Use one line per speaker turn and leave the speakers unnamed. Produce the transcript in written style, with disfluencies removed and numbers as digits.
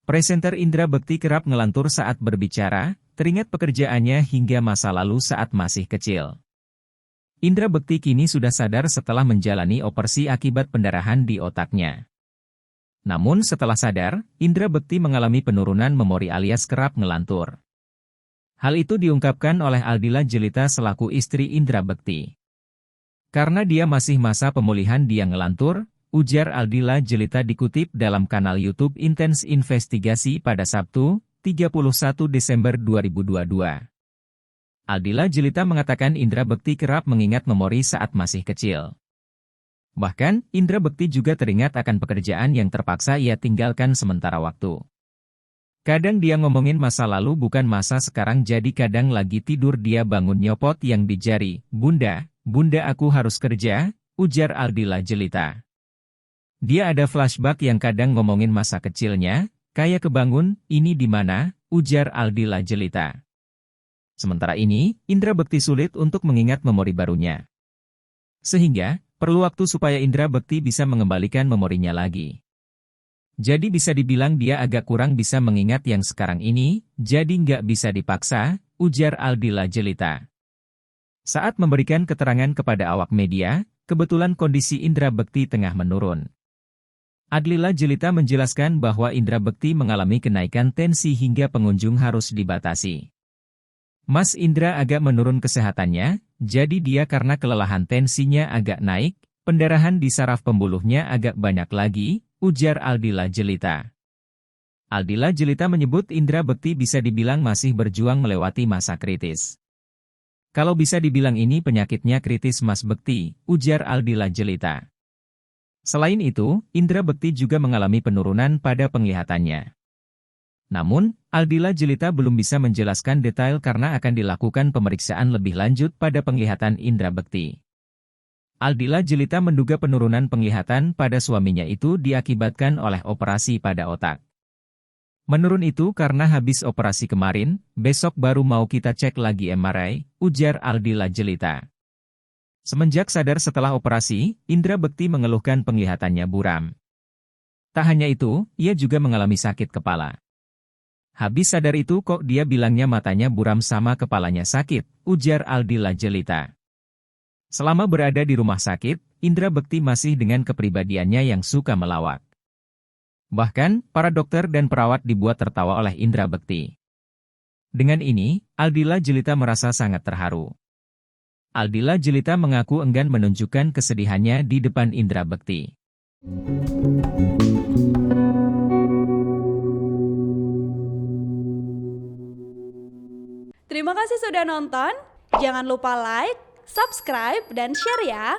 Presenter Indra Bekti kerap ngelantur saat berbicara, teringat pekerjaannya hingga masa lalu saat masih kecil. Indra Bekti kini sudah sadar setelah menjalani operasi akibat pendarahan di otaknya. Namun setelah sadar, Indra Bekti mengalami penurunan memori alias kerap ngelantur. Hal itu diungkapkan oleh Aldila Jelita selaku istri Indra Bekti. Karena dia masih masa pemulihan dia ngelantur, ujar Aldila Jelita dikutip dalam kanal YouTube Intens Investigasi pada Sabtu, 31 Desember 2022. Aldila Jelita mengatakan Indra Bekti kerap mengingat memori saat masih kecil. Bahkan, Indra Bekti juga teringat akan pekerjaan yang terpaksa ia tinggalkan sementara waktu. Kadang dia ngomongin masa lalu bukan masa sekarang, jadi kadang lagi tidur dia bangun nyopot yang di jari. Bunda aku harus kerja, ujar Aldila Jelita. Dia ada flashback yang kadang ngomongin masa kecilnya, kayak kebangun, ini di mana, ujar Aldila Jelita. Sementara ini, Indra Bekti sulit untuk mengingat memori barunya. Sehingga, perlu waktu supaya Indra Bekti bisa mengembalikan memorinya lagi. Jadi bisa dibilang dia agak kurang bisa mengingat yang sekarang ini, jadi nggak bisa dipaksa, ujar Aldila Jelita. Saat memberikan keterangan kepada awak media, kebetulan kondisi Indra Bekti tengah menurun. Aldila Jelita menjelaskan bahwa Indra Bekti mengalami kenaikan tensi hingga pengunjung harus dibatasi. Mas Indra agak menurun kesehatannya, jadi dia karena kelelahan tensinya agak naik, pendarahan di saraf pembuluhnya agak banyak lagi, ujar Aldila Jelita. Aldila Jelita menyebut Indra Bekti bisa dibilang masih berjuang melewati masa kritis. Kalau bisa dibilang ini penyakitnya kritis Mas Bekti, ujar Aldila Jelita. Selain itu, Indra Bekti juga mengalami penurunan pada penglihatannya. Namun, Aldila Jelita belum bisa menjelaskan detail karena akan dilakukan pemeriksaan lebih lanjut pada penglihatan Indra Bekti. Aldila Jelita menduga penurunan penglihatan pada suaminya itu diakibatkan oleh operasi pada otak. Menurun itu karena habis operasi kemarin, besok baru mau kita cek lagi MRI, ujar Aldila Jelita. Semenjak sadar setelah operasi, Indra Bekti mengeluhkan penglihatannya buram. Tak hanya itu, ia juga mengalami sakit kepala. Habis sadar itu kok dia bilangnya matanya buram sama kepalanya sakit, ujar Aldila Jelita. Selama berada di rumah sakit, Indra Bekti masih dengan kepribadiannya yang suka melawak. Bahkan, para dokter dan perawat dibuat tertawa oleh Indra Bekti. Dengan ini, Aldila Jelita merasa sangat terharu. Aldila Jelita mengaku enggan menunjukkan kesedihannya di depan Indra Bekti.
Terima kasih sudah nonton, jangan lupa like, subscribe, dan share ya!